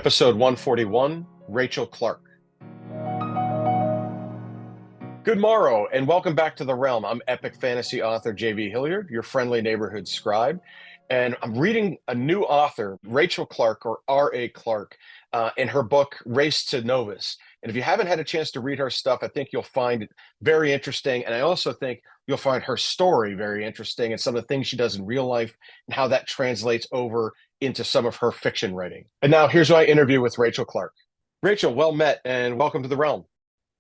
Episode 141, Rachael Clarke. Good morrow, and welcome back to the Realm. I'm epic fantasy author J.V. Hilliard, your friendly neighborhood scribe. And I'm reading a new author, Rachael Clarke, or R.A. Clarke, in her book, Race to Novus. And if you haven't had a chance to read her stuff, I think you'll find it very interesting. And I also think you'll find her story very interesting and some of the things she does in real life and how that translates over into some of her fiction writing. And now here's my interview with Rachael Clarke. Rachael, well met, and welcome to the Realm.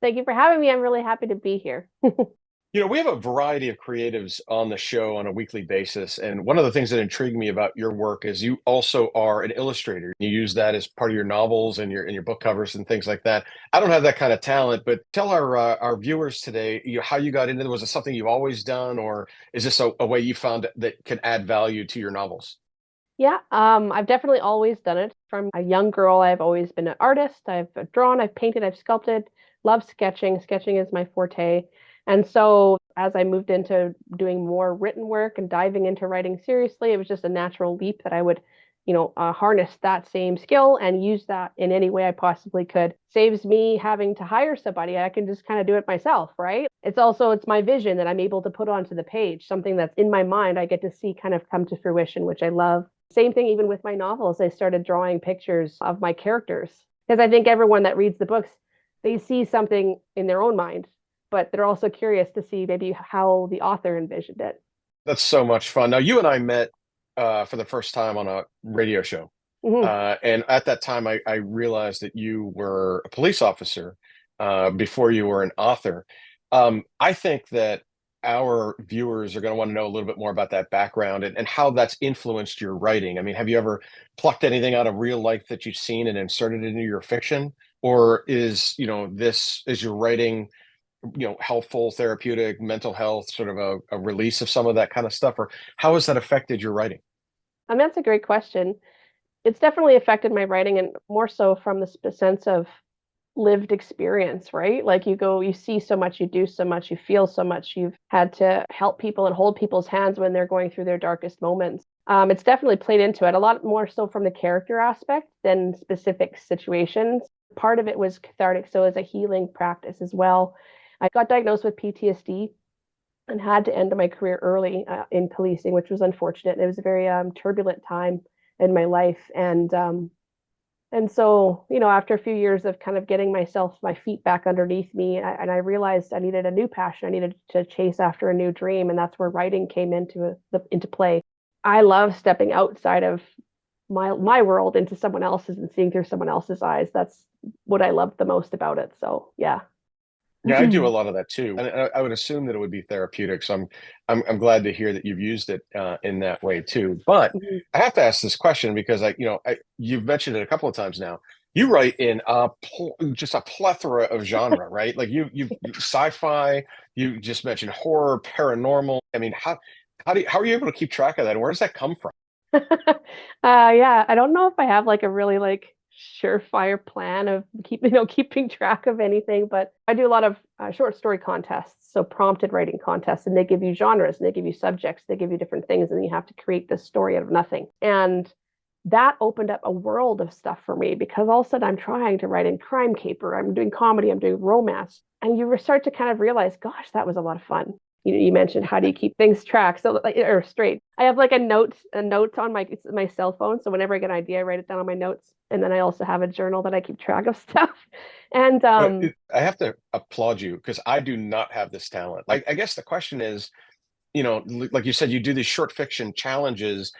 Thank you for having me. I'm really happy to be here. We have a variety of creatives on the show on a weekly basis. And one of the things that intrigued me about your work is you also are an illustrator. You use that as part of your novels and your book covers and things like that. I don't have that kind of talent, but tell our viewers today how you got into it. Was it something you've always done, or is this a way you found that can add value to your novels? Yeah, I've definitely always done it. From a young girl, I've always been an artist. I've drawn, I've painted, I've sculpted, love sketching. Sketching is my forte. And so as I moved into doing more written work and diving into writing seriously, it was just a natural leap that I would, harness that same skill and use that in any way I possibly could. Saves me having to hire somebody. I can just kind of do it myself, right? It's my vision that I'm able to put onto the page, something that's in my mind I get to see kind of come to fruition, which I love. Same thing even with my novels. I started drawing pictures of my characters because I think everyone that reads the books, they see something in their own mind, but they're also curious to see maybe how the author envisioned it. That's so much fun. Now, you and I met for the first time on a radio show. Mhm. And at that time, I realized that you were a police officer before you were an author. I think that our viewers are going to want to know a little bit more about that background and how that's influenced your writing. I mean, have you ever plucked anything out of real life that you've seen and inserted it into your fiction? Or is your writing, helpful, therapeutic, mental health, sort of a release of some of that kind of stuff? Or how has that affected your writing? That's a great question. It's definitely affected my writing, and more so from the sense of lived experience, right? Like you see so much, you do so much, you feel so much. You've had to help people and hold people's hands when they're going through their darkest moments. It's definitely played into it a lot more so from the character aspect than specific situations. Part of it was cathartic, so as a healing practice as well. I got diagnosed with PTSD and had to end my career early in policing, which was unfortunate. It was a very turbulent time in my life, and so, after a few years of kind of getting my feet back underneath me, I realized I needed a new passion. I needed to chase after a new dream, and that's where writing came into play. I love stepping outside of my world into someone else's and seeing through someone else's eyes. That's what I love the most about it. So, yeah. Yeah, I do a lot of that too, and I would assume that it would be therapeutic. So I'm glad to hear that you've used it in that way too. But I have to ask this question because you've mentioned it a couple of times now. You write in just a plethora of genre, right? Like you sci-fi. You just mentioned horror, paranormal. I mean, how are you able to keep track of that? And where does that come from? Yeah, I don't know if I have like a really like surefire plan of keeping track of anything, but I do a lot of short story contests, so prompted writing contests, and they give you genres and they give you subjects, they give you different things, and you have to create this story out of nothing. And that opened up a world of stuff for me because all of a sudden I'm trying to write in crime caper, I'm doing comedy, I'm doing romance, and you start to kind of realize, gosh, that was a lot of fun. You mentioned how do you keep things track so like or straight. I have like a note on my cell phone, so whenever I get an idea I write it down on my notes, and then I also have a journal that I keep track of stuff. And I have to applaud you because I do not have this talent. Like, I guess the question is, like you said, you do these short fiction challenges.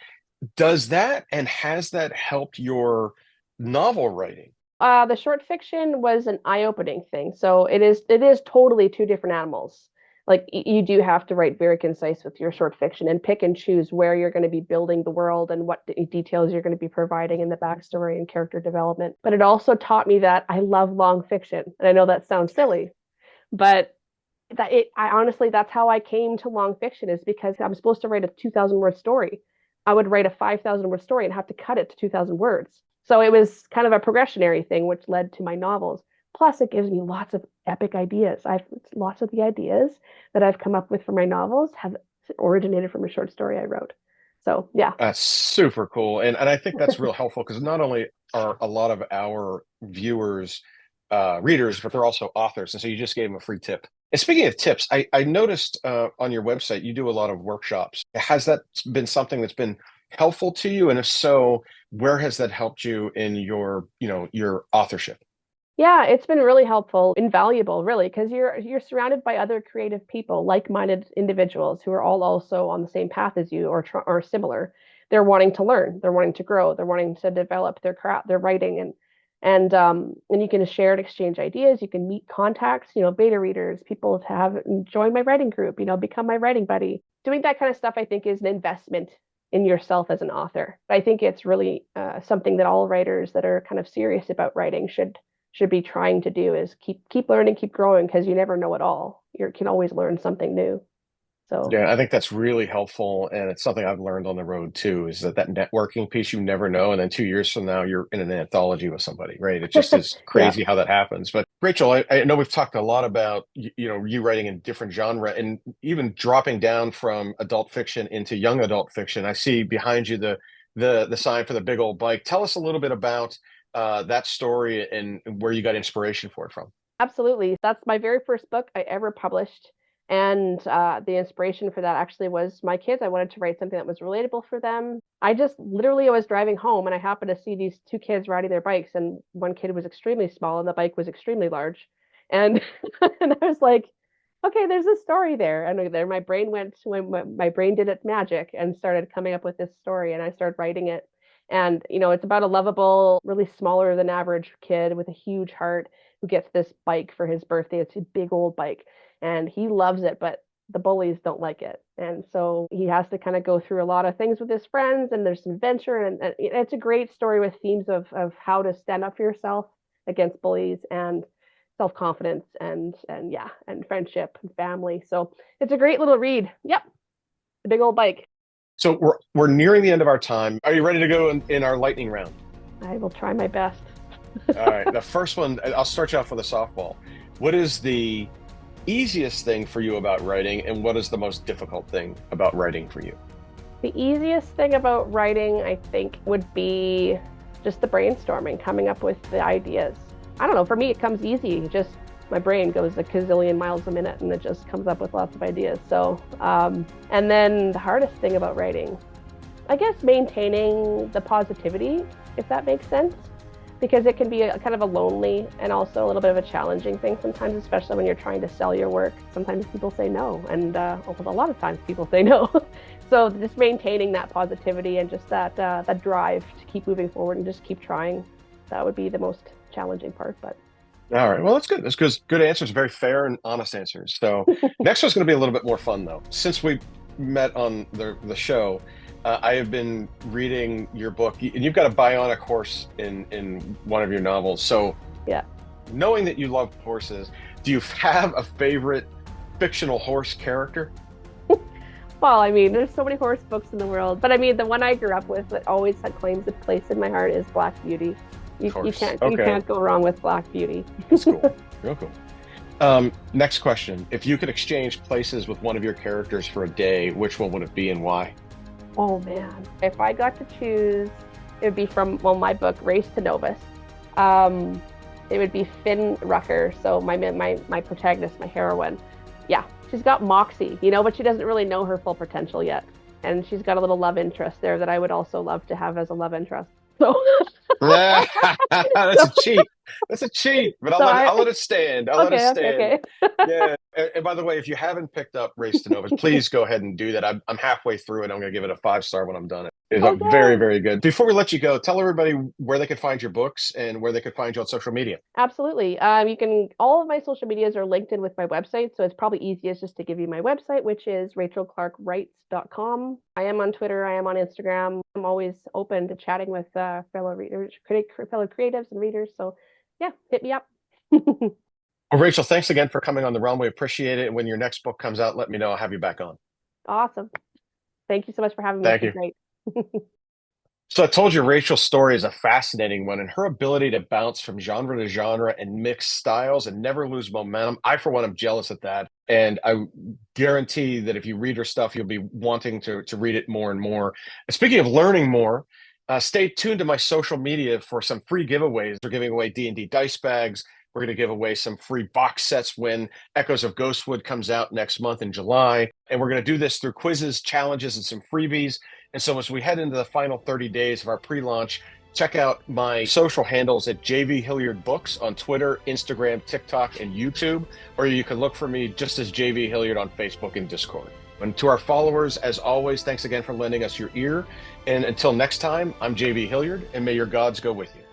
Does that and has that helped your novel writing? the short fiction was an eye-opening thing, so it is totally two different animals. Like you do have to write very concise with your short fiction and pick and choose where you're going to be building the world and what details you're going to be providing in the backstory and character development. But it also taught me that I love long fiction, and I know that sounds silly, but I honestly, that's how I came to long fiction, is because I'm supposed to write a 2,000 word story. I would write a 5,000 word story and have to cut it to 2,000 words. So it was kind of a progressionary thing, which led to my novels. Plus, it gives me lots of epic ideas. I've lots of the ideas that I've come up with for my novels have originated from a short story I wrote. So yeah. That's super cool. And I think that's real helpful because not only are a lot of our viewers, readers, but they're also authors. And so you just gave them a free tip. And speaking of tips, I noticed on your website you do a lot of workshops. Has that been something that's been helpful to you? And if so, where has that helped you in your, your authorship? Yeah, it's been really helpful, invaluable, really, because you're surrounded by other creative people, like-minded individuals who are all also on the same path as you or similar. They're wanting to learn, they're wanting to grow, they're wanting to develop their craft, their writing, and you can share and exchange ideas. You can meet contacts, beta readers, people to have join my writing group, become my writing buddy. Doing that kind of stuff, I think, is an investment in yourself as an author. I think it's really something that all writers that are kind of serious about writing should be trying to do is keep learning, keep growing, because you never know it all. You can always learn something new. So Yeah, I think that's really helpful. And it's something I've learned on the road too, is that networking piece, you never know. And then 2 years from now, you're in an anthology with somebody, right? It just is yeah, crazy how that happens. But Rachel, I know we've talked a lot about, you writing in different genre and even dropping down from adult fiction into young adult fiction. I see behind you the sign for the big old bike. Tell us a little bit about that story and where you got inspiration for it from. absolutely. That's my very first book I ever published. And the inspiration for that actually was my kids. I wanted to write something that was relatable for them. I was driving home and I happened to see these two kids riding their bikes, and one kid was extremely small and the bike was extremely large. And and I was like, okay, there's a story there. And there my brain went when my brain did its magic and started coming up with this story, and I started writing it. And it's about a lovable, really smaller than average kid with a huge heart who gets this bike for his birthday. It's a big old bike and he loves it, but the bullies don't like it. And so he has to kind of go through a lot of things with his friends, and there's some adventure, and it's a great story with themes of how to stand up for yourself against bullies, and self-confidence, and yeah, and friendship and family. So it's a great little read. Yep, the big old bike. So we're nearing the end of our time. Are you ready to go in our lightning round? I will try my best. All right. The first one, I'll start you off with a softball. What is the easiest thing for you about writing, and what is the most difficult thing about writing for you? The easiest thing about writing, I think, would be just the brainstorming, coming up with the ideas. I don't know, for me, it comes easy. Just my brain goes a gazillion miles a minute and it just comes up with lots of ideas. So, and then the hardest thing about writing, I guess, maintaining the positivity, if that makes sense, because it can be a kind of a lonely and also a little bit of a challenging thing sometimes, especially when you're trying to sell your work. Sometimes people say no, and a lot of times people say no. So just maintaining that positivity and just that drive to keep moving forward and just keep trying, that would be the most challenging part. But All right. Well, that's good. That's good answers, very fair and honest answers. So next one's going to be a little bit more fun, though. Since we met on the show, I have been reading your book, and you've got a bionic horse in one of your novels. So yeah. knowing that you love horses, do you have a favorite fictional horse character? Well, I mean, there's so many horse books in the world, but I mean, the one I grew up with that always had claims a place in my heart is Black Beauty. You can't Okay. you can't go wrong with Black Beauty. That's cool. Real cool. Next question. If you could exchange places with one of your characters for a day, which one would it be and why? Oh man, if I got to choose, it would be from my book Race to Novus. It would be Finn Rucker. So my protagonist, my heroine. Yeah, she's got moxie, but she doesn't really know her full potential yet, and she's got a little love interest there that I would also love to have as a love interest. So That's a cheat. That's a cheat, but I'll let it stand. I'll let it okay, stand. okay. Yeah. And by the way, if you haven't picked up Race to Novus, please go ahead and do that. I'm halfway through it. I'm going to give it a 5-star when I'm done. It's very, Okay. very good. Before we let you go, tell everybody where they could find your books and where they could find you on social media. Absolutely. All of my social medias are linked in with my website, so it's probably easiest just to give you my website, which is rachaelclarkwrites.com. I am on Twitter. I am on Instagram. I'm always open to chatting with fellow readers, fellow creatives and readers. So yeah, hit me up. Well, Rachel, thanks again for coming on the Realm. We appreciate it. And when your next book comes out, let me know. I'll have you back on. Awesome. Thank you so much for having me. Thank It's you. been great. So I told you Rachel's story is a fascinating one, and her ability to bounce from genre to genre and mix styles and never lose momentum. I, for one, am jealous at that. And I guarantee that if you read her stuff, you'll be wanting to read it more and more. And speaking of learning more, Stay tuned to my social media for some free giveaways. We're giving away D&D dice bags. We're going to give away some free box sets when Echoes of Ghostwood comes out next month in July. And we're going to do this through quizzes, challenges, and some freebies. And so as we head into the final 30 days of our pre-launch, check out my social handles at JV Hilliard Books on Twitter, Instagram, TikTok, and YouTube, or you can look for me just as JV Hilliard on Facebook and Discord. And to our followers, as always, thanks again for lending us your ear. And until next time, I'm JV Hilliard, and may your gods go with you.